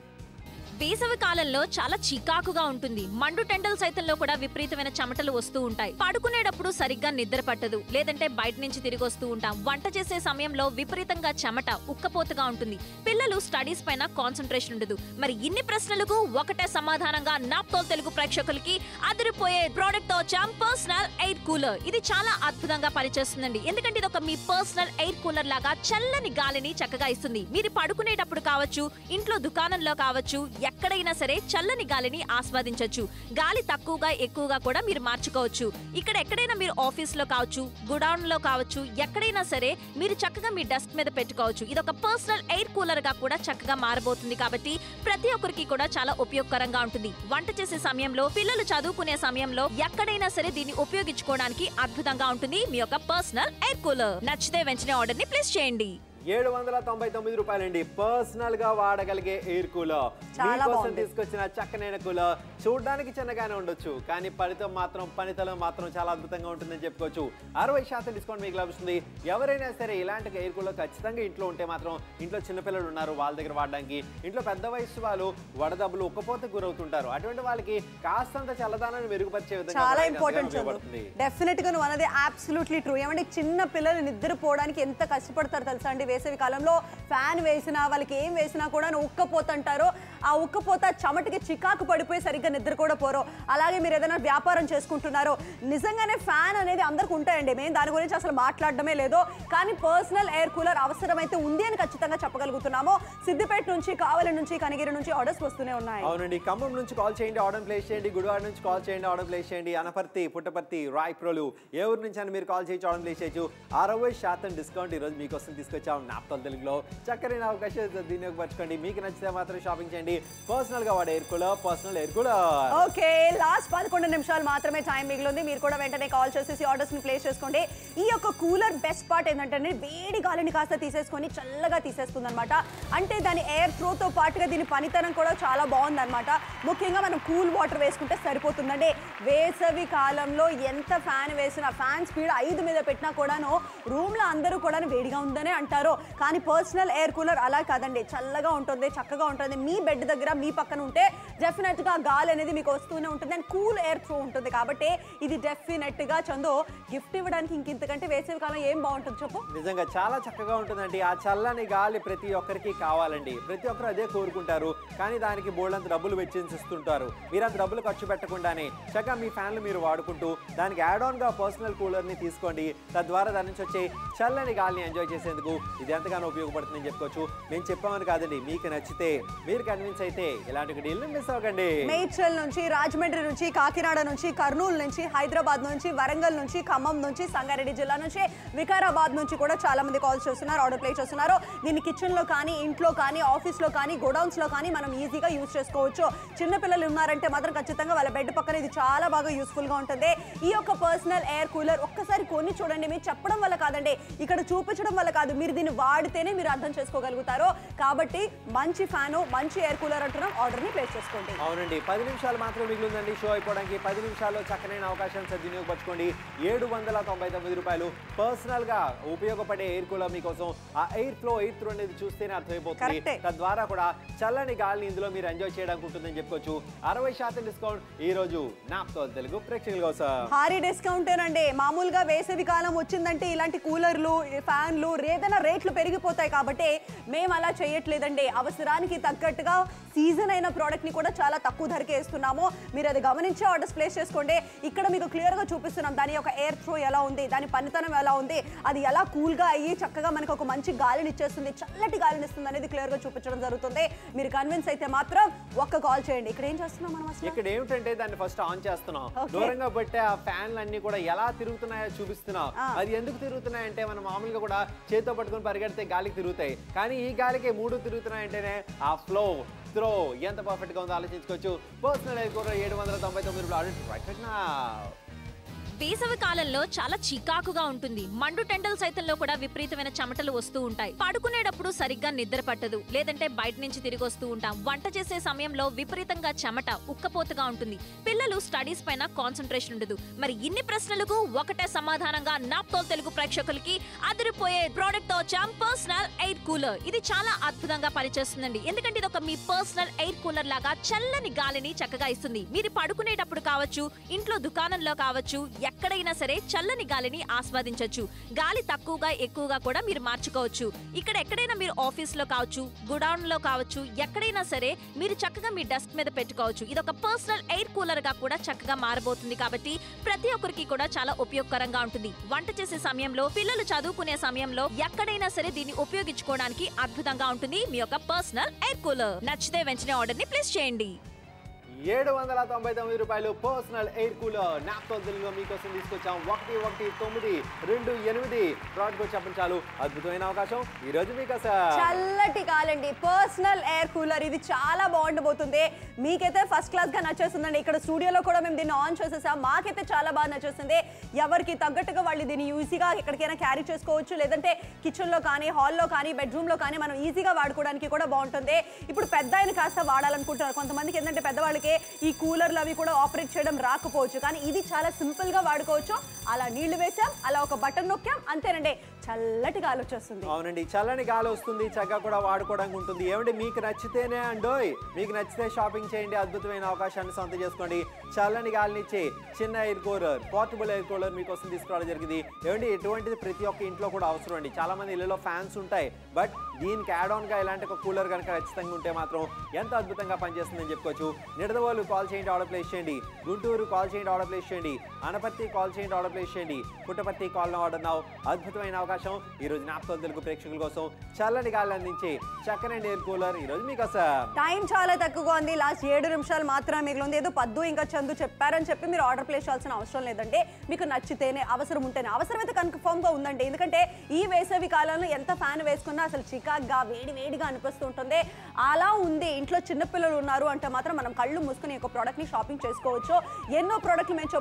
వేసవి కాలంలో చాలా చికాకుగా ఉంటుంది. మండు టెండల్ సైతంలో కూడా విపరీతమైన చెమటలు వస్తూ ఉంటాయి. పడుకునేటప్పుడు సరిగ్గా నిద్ర పట్టదు, లేదంటే బయట నుంచి తిరిగి వస్తూ ఉంటాం. వంట చేసే సమయంలో విపరీతంగా చెమట, ఉక్కపోతగా ఉంటుంది. పిల్లలు స్టడీస్ పైన కాన్సన్ట్రేషన్ ఉండదు. మరి ఇన్ని ప్రశ్నలకు ఒకటే సమాధానంగా నాప్తోల్ తెలుగు ప్రేక్షకులకి అదిరిపోయే ప్రోడక్ట్ తో వచ్చాం, పర్సనల్ ఎయిర్ కూలర్. ఇది చాలా అద్భుతంగా పనిచేస్తుందండి. ఎందుకంటే ఇది ఒక మీ పర్సనల్ ఎయిర్ కూలర్ లాగా చల్లని గాలిని చక్కగా ఇస్తుంది. మీరు పడుకునేటప్పుడు కావచ్చు, ఇంట్లో దుకాణంలో కావచ్చు, ఎక్కడైనా సరే చల్లని గాలిని ఆస్వాదించవచ్చు. గాలి తక్కువగా ఎక్కువగా కూడా మీరు మార్చుకోవచ్చు. ఇక్కడ ఎక్కడైనా మీరు ఆఫీస్ లో కావచ్చు, గుడౌన్ లో కావచ్చు, ఎక్కడైనా సరే మీరు చక్కగా మీ డెస్క్ మీద పెట్టుకోవచ్చు. ఇది ఒక పర్సనల్ ఎయిర్ కూలర్ గా కూడా చక్కగా మారబోతుంది కాబట్టి ప్రతి ఒక్కరికి కూడా చాలా ఉపయోగకరంగా ఉంటుంది. వంట చేసే సమయంలో, పిల్లలు చదువుకునే సమయంలో ఎక్కడైనా సరే దీన్ని ఉపయోగించుకోవడానికి అద్భుతంగా ఉంటుంది మీ యొక్క పర్సనల్ ఎయిర్ కూలర్. నచ్చితే వెంటనే ఆర్డర్ ని ప్లేస్ చేయండి. 799 రూపాయలండి పర్సనల్ గా వాడగలిగే ఎయిర్ కూలర్. మీకోసం తీసుకొచ్చిన చక్కనైన కూలర్ చూడడానికి చిన్నగానే ఉండొచ్చు, కానీ ఫలితం మాత్రం, పనితనం మాత్రం చాలా అద్భుతంగా ఉంటుందని చెప్పుకోవచ్చు. 60% డిస్కౌంట్ మీకు లభిస్తుంది. ఎవరైనా సరే ఇలాంటి ఎయిర్ కూలర్ ఖచ్చితంగా ఇంట్లో ఉంటే మాత్రం, ఇంట్లో చిన్నపిల్లలు ఉన్నారు వాళ్ళ దగ్గర వాడడానికి, ఇంట్లో పెద్ద వయసు వాళ్ళు వడదబ్బులు ఉక్కపోతే గురవుతుంటారు, అటువంటి వాళ్ళకి కాస్తంత చల్లదానాన్ని మెరుగుపరిచే విధంగా చాలా ఇంపార్టెంట్. డెఫినెట్ గా నువ్వు అన్నది అబ్సల్యూట్లీ ట్రూ. ఏమంటే చిన్న పిల్లలు నిద్రపోవడానికి ఎంత కష్టపడతారు తెలుసా అండి. వేసవి కాలంలో ఫ్యాన్ వేసినా, వాళ్ళకి ఏం వేసినా కూడా ఉక్కపోతుంటారు. ఆ ఉక్కపోత చెమటకి చికాకు పడిపోయి సరిగ్గా నిద్ర కూడా పోరు. అలాగే మీరు ఏదైనా వ్యాపారం చేసుకుంటున్నారో, నిజంగానే ఫ్యాన్ అనేది అందరికి ఉంటాయండి, మేము దాని గురించి అసలు మాట్లాడడమే లేదు. కానీ పర్సనల్ ఎయిర్ కూలర్ అవసరమైతే ఉంది అని ఖచ్చితంగా చెప్పగలుగుతున్నాము. సిద్దిపేట నుంచి, కావలి నుంచి, కనిగిరి నుంచి ఆర్డర్స్ వస్తూనే ఉన్నాయి. అవునండి, ఖమ్మం నుంచి కాల్ చేయండి, ఆర్డర్ ప్లేస్ చేయండి. గుడివాడ నుంచి కాల్ చేయండి, ఆర్డర్ ప్లేస్ చేయండి. అనపర్తి, పుట్టపర్తి, రాయప్రోలు, ఏ ఊరు నుంచి అని మీరు కాల్ చేయొచ్చు, ఆర్డర్ ప్లేస్ చేయొచ్చు. 60% డిస్కౌంట్ ఈరోజు మీకోసం తీసుకొచ్చాం నాప్తోల్ తెలుగులో. చక్కరైన అవకాశం వినియోగపరచుకోండి. మీకు నచ్చితే మాత్రం షాపింగ్ చేయండి. పర్సనల్ గా వాడే air cooler, personal air cooler. Okay, last 11 నిమిషాలు మాత్రమే టైం మిగిలింది. మీరు కూడా వెంటనే కాల్ చేసేసి ఆర్డర్స్ ని ప్లేస్ చేసుకోండి. ఈ యొక్క కూలర్ బెస్ట్ పార్ట్ ఏంటంటే వేడి గాలిని కాస్త తీసేసుకొని చల్లగా తీసేస్తుంది అనమాట. అంటే దాని ఎయిర్ ఫ్లో తో పాటుగా దీని పనితనం కూడా చాలా బాగుంది అనమాట. ముఖ్యంగా మనం కూల్ వాటర్ వేసుకుంటే సరిపోతుందండి. వేసవి కాలంలో ఎంత ఫ్యాన్ వేసినా, ఫ్యాన్ స్పీడ్ 5 మీద పెట్టినా కూడాను రూమ్ లో అందరూ కూడా వేడిగా ఉందనే అంటారు. కానీ పర్సనల్ ఎయిర్ కూలర్ అలా కాదండి, చల్లగా ఉంటుంది, చక్కగా ఉంటుంది. మీ బెడ్ దగ్గర, మీ పక్కన ఉంటే డెఫినెట్ గా గాలి అనేది మీకు వస్తూనే ఉంటుంది అండ్ కూల్ ఎయిర్ ఫ్లో ఉంటుంది. కాబట్టి ఇది డెఫినెట్ గా చందు గిఫ్ట్ ఇవ్వడానికి ఇంకంతకంటే వేసవి కాలం ఏం బాగుంటుంది చెప్పు. నిజంగా చాలా చక్కగా ఉంటుందండి. ఆ చల్లని గాలి ప్రతి ఒక్కరికి కావాలండి, ప్రతి ఒక్కరు అదే కోరుకుంటారు. కానీ దానికి బోల్డంత డబ్బులు వెచ్చించుతుంటారు. మీరు అంత డబ్బులు ఖర్చు పెట్టకుండానే చక్కగా మీ ఫ్యాన్లు మీరు వాడుకుంటూ దానికి యాడ్ ఆన్ గా పర్సనల్ కూలర్ ని తీసుకోండి. తద్వారా దాని నుంచి వచ్చే చల్లని గాలిని ఎంజాయ్ చేసేందుకు ఇది ఎంతగానో ఉపయోగపడుతుందని చెప్పుకోవచ్చు. మేము చెప్పామని కాదండి, మీకు నచ్చితే, మీరు కన్విన్స్ అయితే ఇలాంటి డీల్ మిస్ అవ్వకండి. మేడ్చల్ నుంచి, రాజమండ్రి నుంచి, కాకినాడ నుంచి, కర్నూలు నుంచి, హైదరాబాద్ నుంచి, వరంగల్ నుంచి, ఖమ్మం నుంచి, సంగారెడ్డి జిల్లా నుంచి, వికారాబాద్ నుంచి కూడా చాలా మంది కాల్స్ చేస్తున్నారు, ఆర్డర్ ప్లేస్ చేస్తున్నారు. దీన్ని కిచెన్ లో కానీ, ఇంట్లో కానీ, ఆఫీస్ లో కానీ, గోడౌన్స్ లో కానీ మనం ఈజీగా యూజ్ చేసుకోవచ్చు. చిన్నపిల్లలు ఉన్నారంటే మాత్రం ఖచ్చితంగా వాళ్ళ బెడ్ పక్కన ఇది చాలా బాగా యూస్ఫుల్ గా ఉంటుంది. ఈ యొక్క పర్సనల్ ఎయిర్ కూలర్ ఒక్కసారి కొని చూడండి. మీరు చెప్పడం వల్ల కాదండి, ఇక్కడ చూపించడం వల్ల కాదు, మీరు దీన్ని వాడితేనే మీరు అర్థం చేసుకోగలుగుతారు. కాబట్టి మంచి ఫ్యాన్, మంచి ఎయిర్ కూలర్ అంటున్నాం, ఆర్డర్ ని ప్లేస్ చేసుకోండి. అవునండి, 10 నిమిషాలు మాత్రం మిగిలిందండి షో అయిపోవడానికి. 10 నిమిషాల్లో చక్కనైన అవకాశం సద్వినియోగపరచుకోండి. 799 రూపాయలు పర్సనల్ గా ఉపయోగపడే ఎయిర్ కూలర్ మీకోసం. ఆ ఎయిర్ ఫ్లో, ఎయిర్ త్రూ అనేది చూస్తేనే అర్థమైపోతుంది. తద్వారా కూడా చల్లని గాలిని ఇందులో మీరు ఎంజాయ్ చేయడానికి ఉంటుందని చెప్పుకోవచ్చు. 60% డిస్కౌంట్ ఈ రోజు నాప్తోల్ తెలుగు ప్రేక్షకుల కోసం. భారీ డిస్కౌంట్ ఏనండి. మామూలుగా వేసవి కాలం వచ్చిందంటే ఇలాంటి కూలర్లు, ఫ్యాన్లు ఏదైనా రేట్లు పెరిగిపోతాయి కాబట్టి మేము అలా చేయట్లేదండి. అవసరానికి తగ్గట్టుగా సీజన్ అయిన ప్రోడక్ట్ ని కూడా చాలా తక్కువ ధరకే ఇస్తున్నాము. మీరు అది గమనించి ఆర్డర్స్ ప్లేస్ చేసుకోండి. ఇక్కడ మీకు క్లియర్ గా చూపిస్తున్నాం దాని యొక్క ఎయిర్ త్రో ఎలా ఉంది, దాని పనితనం ఎలా ఉంది, అది ఎలా కూల్ గా అయ్యి చక్కగా మనకు ఒక మంచి గాలిని ఇచ్చేస్తుంది, చల్లటి గాలిని ఇస్తుంది అనేది క్లియర్ గా చూపించడం జరుగుతుంది. మీరు కన్విన్స్ అయితే మాత్రం ఒక్క కాల్ చేయండి. ఇక్కడ ఏం చేస్తున్నాం మనం అసలు? ఇక్కడ ఏమిటంటే దాన్ని ఫస్ట్ ఆన్ చేస్తున్నాం, దూరంగా పెట్టే ఆ ఫ్యాన్లు అన్ని కూడా ఎలా తిరుగుతున్నాయో చూపిస్తున్నాం. అది ఎందుకు తిరుగుతున్నాయంటే మనం మామూలుగా కూడా చేతితో పట్టుకొని పరిగెడితే గాలికి తిరుగుతాయి, కానీ ఈ గాలికి 3 తిరుగుతున్నాయంటేనే ఆ ఫ్లో త్రో ఎంత పర్ఫెక్ట్ గా ఉందో ఆలోచించుకోవచ్చు. పర్సనల్ ఎయిర్ కూలర్ 799 రూపాయలు. వేసవి కాలంలో చాలా చికాకుగా ఉంటుంది. మండు టెండల్ సైతంలో కూడా విపరీతమైన చెమటలు వస్తూ ఉంటాయి. పడుకునేటప్పుడు సరిగ్గా నిద్ర పట్టదు, లేదంటే బయట నుంచి తిరిగి వస్తూ ఉంటాం. వంట చేసే సమయంలో విపరీతంగా చెమట, ఉక్కపోతగా ఉంటుంది. పిల్లలు స్టడీస్ పైన కాన్సన్ట్రేషన్ ఉండదు. మరి ఇన్ని ప్రశ్నలకు ఒకటే సమాధానంగా నాప్తోల్ తెలుగు ప్రేక్షకులకి అదిరిపోయే ప్రోడక్ట్ తో వచ్చాం, పర్సనల్ ఎయిర్ కూలర్. ఇది చాలా అద్భుతంగా పనిచేస్తుందండి. ఎందుకంటే ఇది ఒక మీ పర్సనల్ ఎయిర్ కూలర్ లాగా చల్లని గాలిని చక్కగా ఇస్తుంది. మీరు పడుకునేటప్పుడు కావచ్చు, ఇంట్లో దుకాణంలో కావచ్చు, ఎక్కడైనా సరే చల్లని గాలిని ఆస్వాదించొచ్చు. గాలి తక్కువగా ఎక్కువగా కూడా మీరు మార్చుకోవచ్చు. ఇక్కడ ఎక్కడైనా మీరు ఆఫీస్ లో కావచ్చు, గుడౌన్ లో కావచ్చు, ఎక్కడైనా సరే మీరు చక్కగా మీ డెస్క్ మీద పెట్టుకోవచ్చు. ఇది ఒక పర్సనల్ ఎయిర్ కూలర్ గా కూడా చక్కగా మారబోతుంది కాబట్టి ప్రతి ఒక్కరికి కూడా చాలా ఉపయోగకరంగా ఉంటుంది. వంట చేసే సమయంలో, పిల్లలు చదువుకునే సమయంలో ఎక్కడైనా సరే దీన్ని ఉపయోగించుకోవడానికి అద్భుతంగా ఉంటుంది మీ యొక్క పర్సనల్ ఎయిర్ కూలర్. నచ్చితే వెంటనే ఆర్డర్ ని ప్లేస్ చేయండి. 799 రూపాయలు పర్సనల్ ఎయిర్ కూలర్ నాప్తోల్ తెలుగులో మీకోసం తీసుకొచ్చాం. 1198 ప్రోడక్ట్ వచ్చి చాలు అద్భుతమైన అవకాశం ఈ రోజు మీకు చల్లటి కాలండి. పర్సనల్ ఎయిర్ కూలర్ ఇది చాలా బాగుండబోతుంది. మీకైతే ఫస్ట్ క్లాస్ గా నచ్చేస్తుందండి. ఇక్కడ స్టూడియోలో కూడా మేము దీన్ని ఆన్ చేసేసాం. మాకైతే చాలా బాగా నచ్చేస్తుంది. ఎవరికి తగ్గట్టుగా వాళ్ళు దీన్ని ఈజీగా ఎక్కడికైనా క్యారీ చేసుకోవచ్చు, లేదంటే కిచెన్ లో కానీ, హాల్లో కానీ, బెడ్రూమ్ లో కానీ మనం ఈజీగా వాడుకోవడానికి కూడా బాగుంటుంది. ఇప్పుడు పెద్ద ఆయన కాస్త వాడాలనుకుంటున్నారు. కొంతమందికి ఏంటంటే పెద్దవాళ్ళకి ఈ కూలర్లు అవి కూడా ఆపరేట్ చేయడం రాకపోవచ్చు, కానీ ఇది చాలా సింపుల్ గా వాడుకోవచ్చు. అలా నీళ్లు వేసాం, అలా ఒక బటన్ నొక్కాం, అంతేనండి చల్లటి గాలి వచ్చేస్తుంది. అవునండి, చల్లని గాలి వస్తుంది, చక్కగా కూడా వాడుకోవడానికి ఉంటుంది. ఏమంటే మీకు నచ్చితేనే అండోయ్, మీకు నచ్చితే షాపింగ్ చేయండి, అద్భుతమైన అవకాశాన్ని సొంత చేసుకోండి. చల్లని గాలిని ఇచ్చే చిన్న air cooler, portable air cooler మీకోసం తీసుకురావడం జరిగింది. ఏమంటే ఎటువంటిది ప్రతి ఒక్క ఇంట్లో కూడా అవసరం అండి. చాలా మంది ఇళ్లలో ఫ్యాన్స్ ఉంటాయి, బట్ దీనికి యాడ్ ఆన్ గా ఇలాంటి ఒక కూలర్ కనుక ఖచ్చితంగా ఉంటే మాత్రం ఎంత అద్భుతంగా పనిచేస్తుందని చెప్పుకోవచ్చు. నిడదవోలు కాల్ చేయండి, ఆర్డర్ ప్లేస్ చేయండి. గుంటూరు కాల్ చేయండి, ఆర్డర్ ప్లేస్ చేయండి. అనపర్తి కాల్ చేయండి, ఆర్డర్ ప్లేస్ చేయండి. పుట్టపర్తి కాల్ ఆర్డర్ నావు. అద్భుతమైన అవకాశం ఈ రోజు నాప్తోల్ తెలుగు ప్రేక్షకుల కోసం చల్లని గాలి అందించే చక్కని ఎయిర్ కూలర్ ఈ రోజు మీకోసం. టైం చాలా తక్కువగా ఉంది, లాస్ట్ 7 నిమిషాలు మాత్రమే మిగిలింది. ఏదో పద్దు ఇంకా చందు చెప్పారని చెప్పి మీరు ఆర్డర్ ప్లేస్ చేయాల్సిన అవసరం లేదండి. మీకు నచ్చితేనే, అవసరం ఉంటేనే. అవసరం అయితే కన్ఫర్మ్ గా ఉందండి. ఎందుకంటే ఈ వేసవి కాలంలో ఎంత ఫ్యాన్ వేసుకున్నా అసలు చికాగ్గా వేడిగా అనిపిస్తూ ఉంటుంది. అలా ఉంది. ఇంట్లో చిన్నపిల్లలు ఉన్నారు అంటే మాత్రం మనం కళ్ళు మూసుకుని ఒక ప్రోడక్ట్ ని షాపింగ్ చేసుకోవచ్చు. ఎన్నో ప్రోడక్ట్లు మేము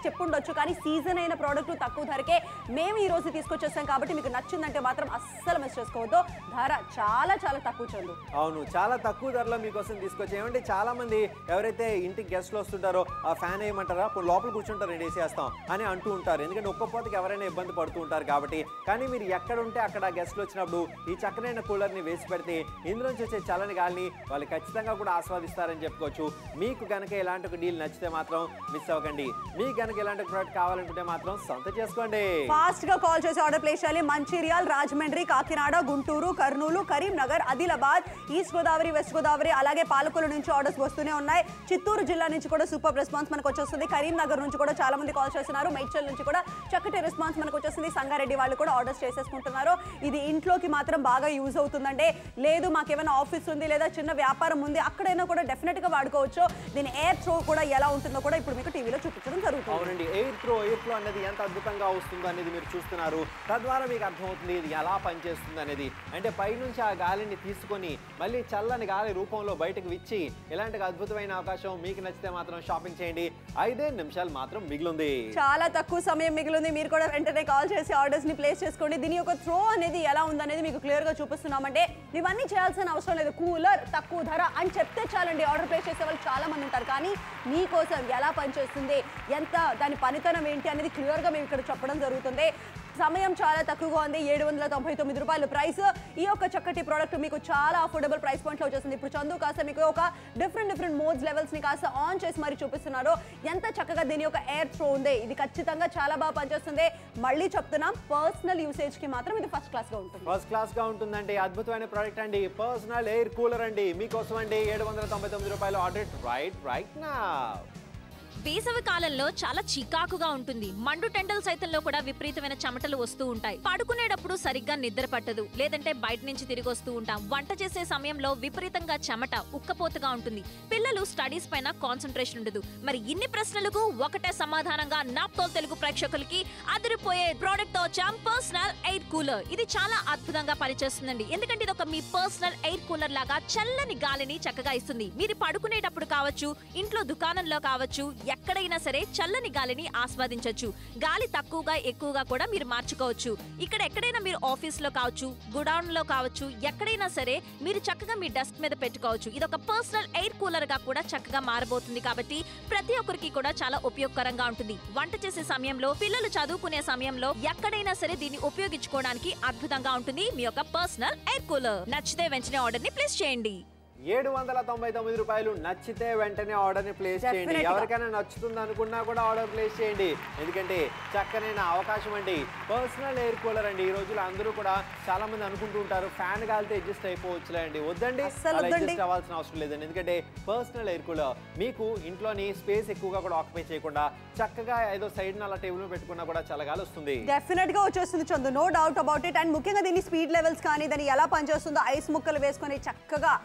చెప్పుండొచ్చు, కానీ సీజన్ అయిన ప్రోడక్ట్లు తక్కువ ధరకే మేము ఈ రోజు తీసుకొచ్చేస్తాం. కాబట్టి మీకు నచ్చిందంటే మాత్రం అస్సలు మిస్ చేసుకోవద్దు. ధర చాలా చాలా తక్కువ చందు. అవును, చాలా తక్కువ ధరలో మీకోసం తీసుకొచ్చి. ఏమంటే చాలా మంది ఎవరైతే ఇంటికి గెస్ట్లు వస్తుంటారో ఆ ఫ్యాన్ వేయమంటారా, లోపల కూర్చుంటారు, రెడీ వేసేస్తాం అని అంటూ ఉంటారు. ఎందుకంటే ఒక్కపోతకి ఎవరైనా ఇబ్బంది పడుతూ ఉంటారు కాబట్టి. కానీ మీరు ఎక్కడ ఉంటే అక్కడ గెస్ట్లు వచ్చినప్పుడు ఈ చక్కనైన కూలర్ని వేసి పెడితే ఇందులోంచి వచ్చే చల్లని గాలిని వాళ్ళు ఖచ్చితంగా కూడా ఆస్వాదిస్తారని చెప్పుకోవచ్చు. మీకు కనుక ఇలాంటి ఒక డీల్ నచ్చితే మాత్రం మిస్ అవ్వకండి. మీకు కనుక ఇలాంటి ప్రోడక్ట్ కావాలనుకుంటే మాత్రం సొంత చేసుకోండి. ఫాస్ట్ గా కాల్ చేసి ఆర్డర్ ప్లేస్ చేయాలి. మంచిర్యాల్, రాజమండ్రి, కాకినాడ, గుంటూరు, కర్నూలు, కరీంనగర్, ఆదిలాబాద్, ఈస్ట్ గోదావరి, వెస్ట్ గోదావరి, అలాగే పాలకొల్లు నుంచి ఆర్డర్స్ వస్తూనే ఉన్నాయి. చిత్తూరు జిల్లా నుంచి కూడా సూపర్ రెస్పాన్స్ మనకు వచ్చేస్తుంది. కరీంనగర్ నుంచి కూడా చాలా మంది కాల్ చేస్తున్నారు. మేడ్చల్ నుంచి కూడా చక్కటి రెస్పాన్స్ మనకు వచ్చేస్తుంది. సంగారెడ్డి వాళ్ళు కూడా ఆర్డర్స్ చేసేసుకుంటున్నారు. ఇది ఇంట్లోకి మాత్రం బాగా యూజ్ అవుతుందండి. లేదు మాకేమైనా ఆఫీస్ ఉంది, లేదా చిన్న వ్యాపారం ఉంది, అక్కడైనా కూడా డెఫినెట్ గా వాడుకోవచ్చు. దీని ఎయిర్ త్రో కూడా ఎలా ఉంటుందో కూడా ఇప్పుడు మీకు టీవీలో చూపించడం జరుగుతుంది. అవునండి, ఎయిర్ త్రో అనేది ఎంత అద్భుతంగా వస్తుందో అనేది మీరు చూస్తున్నారు. తద్వారా మీకు అర్థమవుతుంది ఇది ఎలా పనిచేస్తుంది అనేది. అంటే పైనుంచి ఆ గాలిని తీసుకొని మళ్ళీ చల్లని గాలి రూపంలో బయటకు విచ్చి ఇలాంటి అద్భుతమైన అవకాశం మీకు నచ్చితే మాత్రం షాపింగ్ చేయండి. 5 నిమిషాలు మాత్రం మిగిలింది, చాలా తక్కువ సమయం మిగిలింది. మీరు కూడా వెంటనే కాల్ చేసి ఆర్డర్స్ ని ప్లేస్ చేసుకోండి. దీని యొక్క త్రో అనేది ఎలా ఉందనేది మీకు క్లియర్ గా చూపిస్తున్నామంటే ఇవన్నీ చేయాల్సిన అవసరం లేదు. కూలర్ తక్కువ ధర అని చెప్తే చాలండి. ఆర్డర్ ప్లేస్ చేసే వాళ్ళు చాలా మంది ఉంటారు, కానీ మీకోసం ఎలా పనిచేస్తుంది, ఎంత దాని పనితనం ఏంటి అనేది క్లియర్ గా మేము ఇక్కడ చెప్పడం జరుగుతుంది. సమయం చాలా తక్కువగా ఉంది, 799 రూపాయలు ప్రైస్. ఈ యొక్క చక్కటి ప్రోడక్ట్ మీకు చాలా అఫోర్డబుల్ ప్రైస్ పాయింట్ లో వచ్చేస్తుంది. ఇప్పుడు చందు కాస్త మీకు ఒక డిఫరెంట్ మోడ్స్ లెవెల్స్ ని కాస్త ఆన్ చేసి మరి చూపిస్తున్నారు. ఎంత చక్కగా దీని యొక్క ఎయిర్ త్రో ఉంది, ఇది ఖచ్చితంగా చాలా బాగా పనిచేస్తుంది. మళ్ళీ చెప్తున్నాం, పర్సనల్ యూసేజ్ కి మాత్రం ఇది ఫస్ట్ క్లాస్ గా ఉంటుంది. ఫస్ట్ క్లాస్ గా ఉంటుందండి. అద్భుతమైన ప్రోడక్ట్ అండి, పర్సనల్ ఎయిర్ కూలర్ అండి మీకోసం అండి. 799 రూపాయలు. ఆర్డర్ రైట్ నా. వేసవి కాలంలో చాలా చికాకుగా ఉంటుంది. మండు టెండల్ సైతంలో కూడా విపరీతమైన చెమటలు వస్తూ ఉంటాయి. పడుకునేటప్పుడు సరిగ్గా నిద్ర పట్టదు, లేదంటే బయట నుంచి తిరిగి వస్తూ ఉంటాం. వంట చేసే సమయంలో విపరీతంగా చెమట, ఉక్కపోతగా ఉంటుంది. పిల్లలు స్టడీస్ పైన కాన్సన్ట్రేషన్ ఉండదు. మరి ఇన్ని ప్రశ్నలకు ఒకటే సమాధానంగా నాప్తోల్ తెలుగు ప్రేక్షకులకి అదిరిపోయే ప్రోడక్ట్ తో వచ్చాం, పర్సనల్ ఎయిర్ కూలర్. ఇది చాలా అద్భుతంగా పనిచేస్తుందండి. ఎందుకంటే ఇది ఒక మీ పర్సనల్ ఎయిర్ కూలర్ లాగా చల్లని గాలిని చక్కగా ఇస్తుంది. మీరు పడుకునేటప్పుడు కావచ్చు, ఇంట్లో దుకాణంలో కావచ్చు, ఎక్కడైనా సరే చల్లని గాలిని ఆస్వాదించొచ్చు. గాలి తక్కువగా ఎక్కువగా కూడా మీరు మార్చుకోవచ్చు. ఇక్కడ ఎక్కడైనా మీరు ఆఫీస్ లో కావచ్చు, గుడౌన్ లో కావచ్చు, ఎక్కడైనా సరే మీరు చక్కగా మీ డెస్క్ మీద పెట్టుకోవచ్చు. ఇది ఒక పర్సనల్ ఎయిర్ కూలర్ గా కూడా చక్కగా మారబోతుంది. కాబట్టి ప్రతి ఒక్కరికి కూడా చాలా ఉపయోగకరంగా ఉంటుంది. వంట చేసే సమయంలో, పిల్లలు చదువుకునే సమయంలో ఎక్కడైనా సరే దీన్ని ఉపయోగించుకోవడానికి అద్భుతంగా ఉంటుంది మీ యొక్క పర్సనల్ ఎయిర్ కూలర్. నచ్చితే వెంటనే ఆర్డర్ ని ప్లేస్ చేయండి. 799 రూపాయలు. నచ్చితే వెంటనే ఆర్డర్ ని ప్లేస్ చేయండి. ఎవరికైనా నచ్చుతుంది అనుకున్నా కూడా ఆర్డర్ ప్లేస్ చేయండి. ఎందుకంటే చక్కనైన అవకాశం అండి, పర్సనల్ ఎయిర్ కూలర్ అండి. ఈ రోజుల్లో అందరూ కూడా చాలా మంది అనుకుంటూ ఉంటారు, ఫ్యాన్ గాలితో అడ్జస్ట్ అయిపోవచ్చులే అండి. వద్దండి, అడ్జస్ట్ అవ్వాల్సిన అవసరం లేదండి. ఎందుకంటే పర్సనల్ ఎయిర్ కూలర్ మీకు ఇంట్లోని స్పేస్ ఎక్కువగా కూడా ఆక్యుపై చేయకుండా చక్కగా ఏదో సైడ్ అలా టేబుల్ పెట్టుకున్నా కూడా చాలా గాలి వస్తుంది. డెఫినెట్ గా వచ్చేస్తుంది Chandu, no doubt about it. And ముఖ్యంగా దీని స్పీడ్ లెవెల్స్ కానీ, దాన్ని ఎలా పనిచేస్తుందో, ఐస్ ముక్కలు వేసుకొని చక్కగా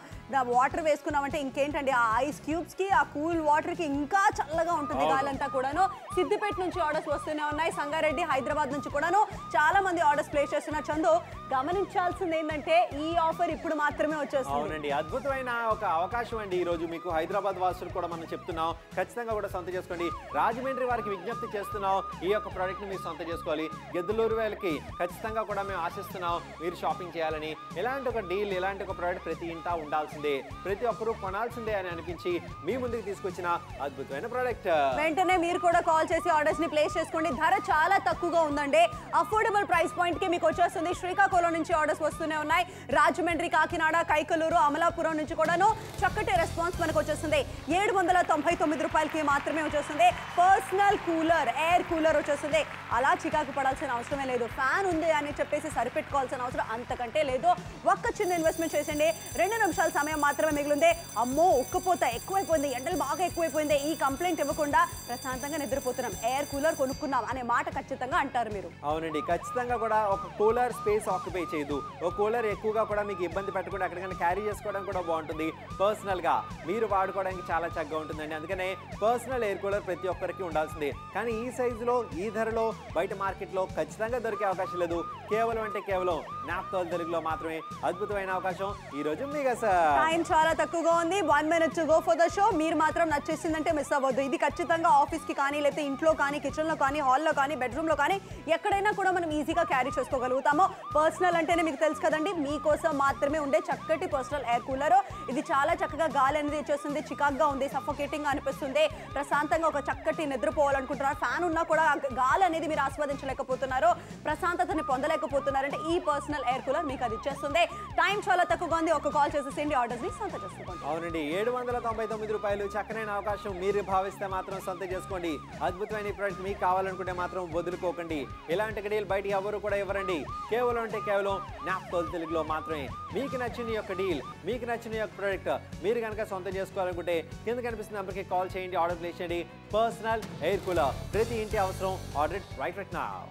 వాటర్ వేసుకున్నామంటే ఇంకేంటండి, ఆ ఐస్ క్యూబ్స్ కి, ఆ కూల్ వాటర్ కి ఇంకా చల్లగా ఉంటుంది గాలంతా కూడాను. సిద్దిపేట నుంచి ఆర్డర్స్ వస్తూనే ఉన్నాయి, సంగారెడ్డి, హైదరాబాద్ నుంచి కూడాను చాలా మంది ఆర్డర్స్ ప్లేస్ చేస్తున్నారు. చందు, గమనించాల్సింది ఏంటంటే ఈ ఆఫర్ ఇప్పుడు మాత్రమే వచ్చేస్తుంది. అవునండి, అద్భుతమైన ఒక అవకాశం అండి. ఈ రోజు మీకు హైదరాబాద్ వాసులు కూడా మనం చెప్తున్నాం, ఖచ్చితంగా కూడా సొంత చేసుకోండి. రాజమండ్రి వారికి విజ్ఞప్తి చేస్తున్నాం, ఈ యొక్క ప్రోడక్ట్ ని మీరు సొంత చేసుకోవాలి. గెద్దులూరు వేలకి ఖచ్చితంగా కూడా మేము ఆశిస్తున్నాం మీరు షాపింగ్ చేయాలని. ఇలాంటి ఒక డీల్, ఇలాంటి ఒక ప్రోడక్ట్ ప్రతి ఇంటా ఉండాల్సింది, ప్రతి ఒక్కరూ కొనాల్సిందే అని అనిపించి మీ ముందుకు తీసుకొచ్చిన అద్భుతమైన ప్రోడక్ట్. వెంటనే మీరు కూడా కాల్ చేసి ఆర్డర్స్ ని ప్లేస్ చేసుకోండి. ధర చాలా తక్కువగా ఉందండి, అఫోర్డబుల్ ప్రైస్ పాయింట్ కి మీకు వచ్చేస్తుంది. శ్రీకాకుళం నుంచి ఆర్డర్స్ వస్తూనే ఉన్నాయి, రాజమండ్రి, కాకినాడ, కైకలూరు, అమలాపురం నుంచి కూడాను చక్కటి రెస్పాన్స్ మనకు వచ్చేస్తుంది. 799 రూపాయలకి మాత్రమే వచ్చేస్తుంది. పర్సనల్ కూలర్, ఎయిర్ కూలర్ వచ్చేస్తుంది. అలా చికాకు పడాల్సిన అవసరమే లేదు. ఫ్యాన్ ఉంది అని చెప్పేసి సరిపెట్టుకోవాల్సిన అవసరం అంతకంటే లేదు. ఒక్క చిన్న ఇన్వెస్ట్మెంట్ చేసండి, 2 నిమిషాల సమయం మాత్రమే మిగిలింది. అమ్మో ఉక్కపోత ఎక్కువైపోయింది, ఎండలు బాగా ఎక్కువైపోయింది, ఈ కంప్లైంట్ ఇవ్వకుండా ప్రశాంతంగా నిద్రపోతున్నాం, ఎయిర్ కూలర్ కొనుక్కున్నాం అనే మాట ఖచ్చితంగా అంటారు మీరు. అవునండి, ఖచ్చితంగా కూడా ఒక కూలర్ స్పేస్ ఆక్యుపై చేయదు. ఒక కూలర్ ఎక్కువగా కూడా మీకు ఇబ్బంది పెట్టకుండా ఎక్కడికైనా క్యారీ చేసుకోవడం కూడా బాగుంటుంది. పర్సనల్ గా మీరు వాడుకోవడానికి చాలా చక్కగా ఉంటుందండి. అందుకనే పర్సనల్ ఎయిర్ కూలర్ ప్రతి ఒక్కరికి ఉండాల్సిందే. కానీ ఈ సైజులో, ఈ ధరలో బయట మార్కెట్ లో ఖచ్చితంగా దొరికే అవకాశం లేదు. కేవలం అంటే కేవలం నాప్తోల్ తెలుగులో మాత్రమే అద్భుతమైన అవకాశం ఈ రోజు మీకు. టైం చాలా తక్కువగా ఉంది, 1 minute to go for the show. మీరు మాత్రం నచ్చేసిందంటే మిస్ అవ్వద్దు. ఇది ఖచ్చితంగా ఆఫీస్ కి కానీ, లేకపోతే ఇంట్లో కానీ, కిచెన్ లో కానీ, హాల్లో కానీ, బెడ్రూమ్ లో కానీ, ఎక్కడైనా కూడా మనం ఈజీగా క్యారీ చేసుకోగలుగుతాము. పర్సనల్ అంటేనే మీకు తెలుసు కదండి, మీకోసం మాత్రమే ఉండే చక్కటి పర్సనల్ ఎయిర్ కూలర్. ఇది చాలా చక్కగా గాలి అనేది వచ్చేస్తుంది, చికాక్గా ఉంది, సఫోకేటింగ్ అనిపిస్తుంది. ప్రశాంతంగా ఒక చక్కటి నిద్రపోవాలనుకుంటున్నారు, ఫ్యాన్ ఉన్నా కూడా గాలి అనేది మీరు ఆస్వాదించలేకపోతున్నారు, ప్రశాంతతని పొందలేకపోతున్నారంటే ఈ పర్సనల్ ఎయిర్ కూలర్ మీకు అది ఇచ్చేస్తుంది. టైం చాలా తక్కువగా ఉంది, ఒక కాల్ చేసేసేయండి, ఆర్డర్స్ ని సొంత చేసుకోండి. అవునండి, 799 రూపాయలు. చక్కనైన అవకాశం మీరు భావిస్తే మాత్రం సొంత చేసుకోండి. అద్భుతమైన ఈ ప్రోడక్ట్ మీకు కావాలనుకుంటే మాత్రం వదులుకోకండి. ఇలాంటి డీల్ బయట ఎవరు కూడా ఇవ్వరండి. కేవలం అంటే కేవలం నాప్తోల్ తెలుగులో మాత్రమే. మీకు నచ్చిన యొక్క డీల్, మీకు నచ్చిన యొక్క ప్రోడక్ట్ మీరు కనుక సొంతం చేసుకోవాలనుకుంటే కింద కనిపిస్తున్న నెంబర్కి కాల్ చేయండి, ఆర్డర్ ప్లేస్ చేయండి. పర్సనల్ ఎయిర్ కూలర్, ప్రతి ఇంటి అవసరం. Order right now.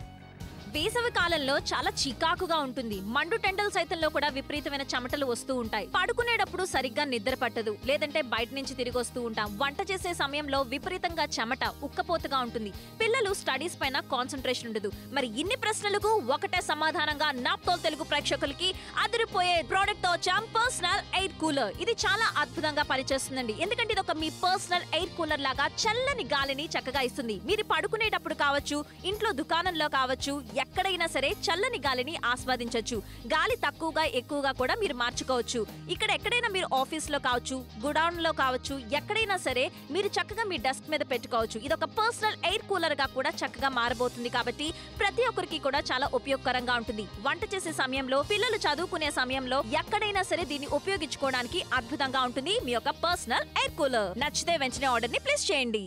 వేసవి కాలంలో చాలా చికాకుగా ఉంటుంది. మండు టెండల్ సైతంలో కూడా విపరీతమైన చెమటలు వస్తూ ఉంటాయి. పడుకునేటప్పుడు సరిగ్గా నిద్ర పట్టదు, లేదంటే బయట నుంచి తిరిగి వస్తూ ఉంటాం. వంట చేసే సమయంలో విపరీతంగా చెమట, ఉక్కపోతగా ఉంటుంది. పిల్లలు స్టడీస్ పైన కాన్సన్ట్రేషన్ ఉండదు. మరి ఇన్ని ప్రశ్నలకు ఒకటే సమాధానంగా నాప్తోల్ తెలుగు ప్రేక్షకులకి అదిరిపోయే ప్రోడక్ట్ తో వచ్చాం, పర్సనల్ ఎయిర్ కూలర్. ఇది చాలా అద్భుతంగా పనిచేస్తుందండి. ఎందుకంటే ఇది ఒక మీ పర్సనల్ ఎయిర్ కూలర్ లాగా చల్లని గాలిని చక్కగా ఇస్తుంది. మీరు పడుకునేటప్పుడు కావచ్చు, ఇంట్లో దుకాణంలో కావచ్చు, ఎక్కడైనా సరే చల్లని గాలిని ఆస్వాదించొచ్చు. గాలి తక్కువగా ఎక్కువగా కూడా మీరు మార్చుకోవచ్చు. ఇక్కడ ఎక్కడైనా మీరు ఆఫీస్ లో కావచ్చు, గుడౌన్ లో కావచ్చు, ఎక్కడైనా సరే మీరు చక్కగా మీ డెస్క్ మీద పెట్టుకోవచ్చు. ఇది ఒక పర్సనల్ ఎయిర్ కూలర్ గా కూడా చక్కగా మారబోతుంది కాబట్టి ప్రతి ఒక్కరికి కూడా చాలా ఉపయోగకరంగా ఉంటుంది. వంట చేసే సమయంలో, పిల్లలు చదువుకునే సమయంలో ఎక్కడైనా సరే దీన్ని ఉపయోగించుకోవడానికి అద్భుతంగా ఉంటుంది మీ యొక్క పర్సనల్ ఎయిర్ కూలర్. నచ్చితే వెంటనే ఆర్డర్ ని ప్లేస్ చేయండి.